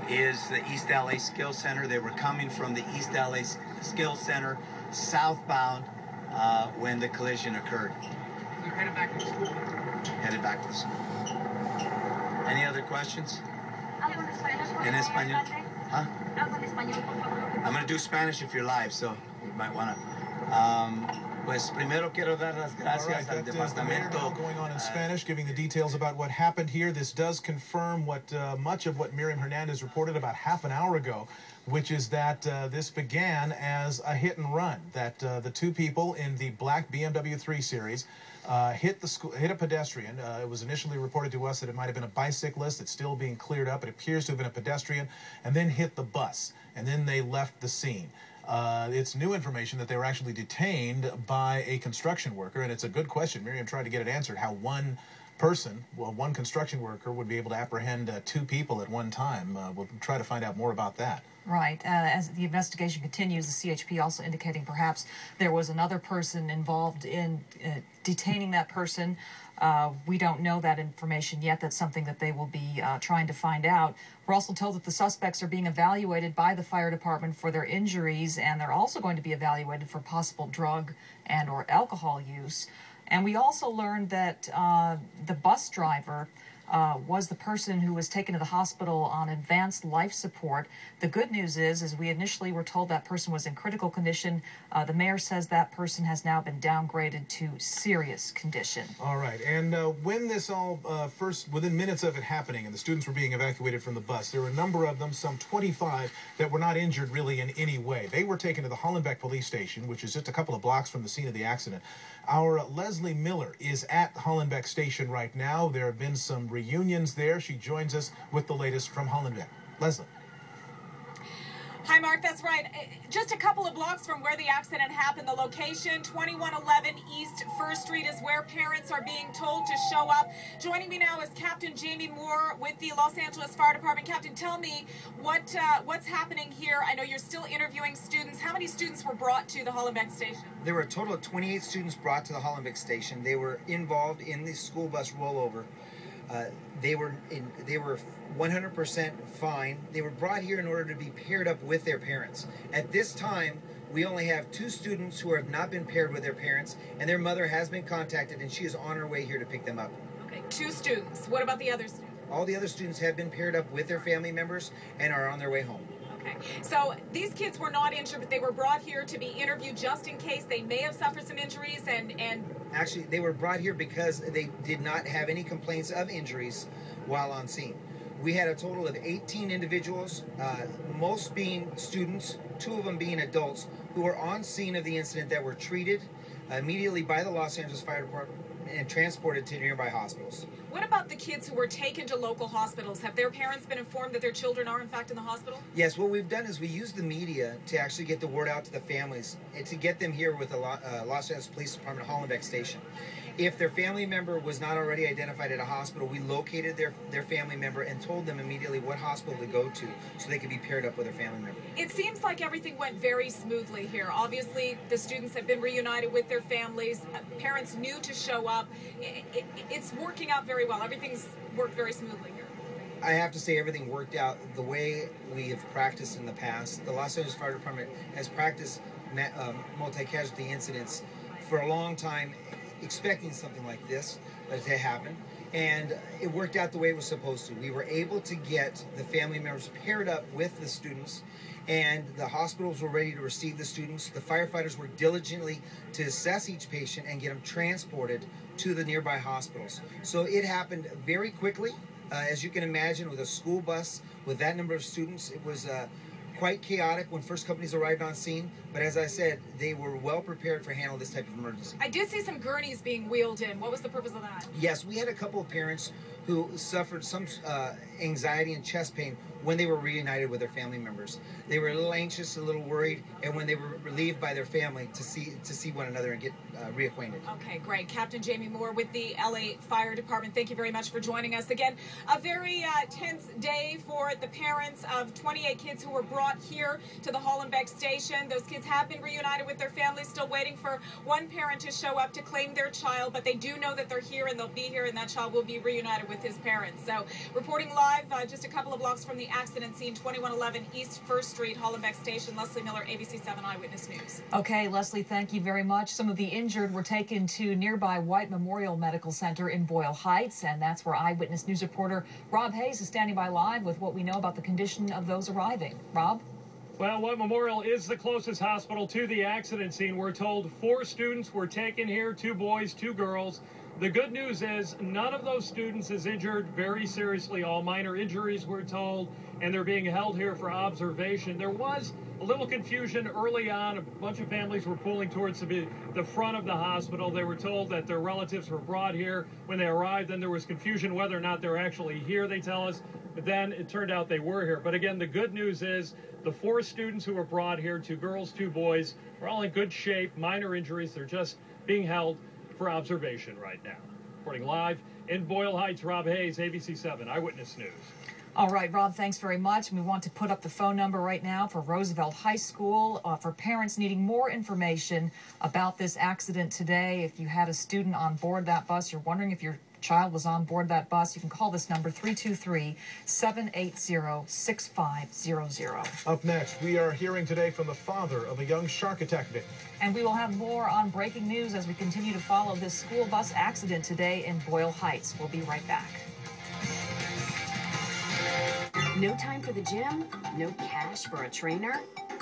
is the East LA Skills Center. They were coming from the East LA Skills Center southbound when the collision occurred. They're headed back to school. Headed back to school. Any other questions? En español? Huh? I'm going to do Spanish if you're live, so you might want to. Pues primero quiero dar las gracias al departamento. Going on in Spanish, giving the details about what happened here. This does confirm what much of what Miriam Hernandez reported about half an hour ago, which is that this began as a hit and run. That the two people in the black BMW 3 Series hit a pedestrian. It was initially reported to us that it might have been a bicyclist. It's still being cleared up. It appears to have been a pedestrian, and then hit the bus, and then they left the scene. It's new information that they were actually detained by a construction worker, and it's a good question. Miriam tried to get it answered, how one person, well, one construction worker would be able to apprehend two people at one time. We'll try to find out more about that. Right. As the investigation continues, the CHP also indicating perhaps there was another person involved in detaining that person. We don't know that information yet. That's something that they will be trying to find out. We're also told that the suspects are being evaluated by the fire department for their injuries, and they're also going to be evaluated for possible drug and or alcohol use. And we also learned that the bus driver was the person who was taken to the hospital on advanced life support. The good news is, as we initially were told, that person was in critical condition. The mayor says that person has now been downgraded to serious condition. All right. And when this all first, within minutes of it happening, and the students were being evacuated from the bus, there were a number of them, some 25, that were not injured really in any way. They were taken to the Hollenbeck police station, which is just a couple of blocks from the scene of the accident. Our Leslie Miller is at Hollenbeck station right now. There have been some reunions there. She joins us with the latest from Hollenbeck. Leslie. Hi, Mark. That's right. Just a couple of blocks from where the accident happened, the location, 2111 East 1st Street, is where parents are being told to show up. Joining me now is Captain Jamie Moore with the Los Angeles Fire Department. Captain, tell me what's happening here. I know you're still interviewing students. How many students were brought to the Hollenbeck station? There were a total of 28 students brought to the Hollenbeck station. They were involved in the school bus rollover. They were 100% fine. They were brought here in order to be paired up with their parents. At this time, we only have 2 students who have not been paired with their parents, and their mother has been contacted, and she is on her way here to pick them up. Okay, 2 students. What about the other students? All the other students have been paired up with their family members and are on their way home. Okay, so these kids were not injured, but they were brought here to be interviewed just in case they may have suffered some injuries and... Actually, they were brought here because they did not have any complaints of injuries while on scene. We had a total of 18 individuals, most being students, 2 of them being adults, who were on scene of the incident that were treated immediately by the Los Angeles Fire Department and transported to nearby hospitals. What about the kids who were taken to local hospitals? Have their parents been informed that their children are in fact in the hospital? Yes, what we've done is we use the media to actually get the word out to the families and to get them here with the Los Angeles Police Department Hollenbeck station. If their family member was not already identified at a hospital, we located their family member and told them immediately what hospital to go to so they could be paired up with their family member. It seems like everything went very smoothly here. Obviously, the students have been reunited with their families. Parents knew to show up. It's working out very well. Everything's worked very smoothly here. I have to say everything worked out the way we have practiced in the past. The Los Angeles Fire Department has practiced multi-casualty incidents for a long time, expecting something like this to happen, and it worked out the way it was supposed to. We were able to get the family members paired up with the students, and the hospitals were ready to receive the students. The firefighters worked diligently to assess each patient and get them transported to the nearby hospitals. So it happened very quickly. As you can imagine, with a school bus with that number of students, it was quite chaotic when first companies arrived on scene, but as I said, they were well prepared for handling this type of emergency. I did see some gurneys being wheeled in. What was the purpose of that? Yes, we had a couple of parents who suffered some anxiety and chest pain when they were reunited with their family members. They were a little anxious, a little worried, and when they were relieved by their family to see one another and get reacquainted. Okay, great. Captain Jamie Moore with the LA Fire Department. Thank you very much for joining us. Again, a very tense day for the parents of 28 kids who were brought here to the Hollenbeck station. Those kids have been reunited with their families, still waiting for one parent to show up to claim their child, but they do know that they're here and they'll be here, and that child will be reunited with with his parents. So reporting live just a couple of blocks from the accident scene, 2111 East 1st Street, Hollenbeck Station. Leslie Miller, ABC 7 Eyewitness News. Okay, Leslie, thank you very much. Some of the injured were taken to nearby White Memorial Medical Center in Boyle Heights, and that's where Eyewitness News reporter Rob Hayes is standing by live with what we know about the condition of those arriving. Rob? Well, White Memorial is the closest hospital to the accident scene. We're told 4 students were taken here, 2 boys, 2 girls. The good news is none of those students is injured very seriously. All minor injuries, we're told, and they're being held here for observation. There was a little confusion early on. A bunch of families were pulling towards the front of the hospital. They were told that their relatives were brought here. When they arrived, then there was confusion whether or not they're actually here, they tell us. But then it turned out they were here. But again, the good news is the 4 students who were brought here, 2 girls, 2 boys, are all in good shape. Minor injuries. They're just being held for observation right now. Reporting live in Boyle Heights, Rob Hayes, ABC 7 Eyewitness News. All right, Rob, thanks very much. We want to put up the phone number right now for Roosevelt High School for parents needing more information about this accident today. If you had a student on board that bus, you're wondering if your child was on board that bus, you can call this number 323-780-6500. Up next, we are hearing today from the father of a young shark attack victim. And we will have more on breaking news as we continue to follow this school bus accident today in Boyle Heights. We'll be right back. No time for the gym? No cash for a trainer?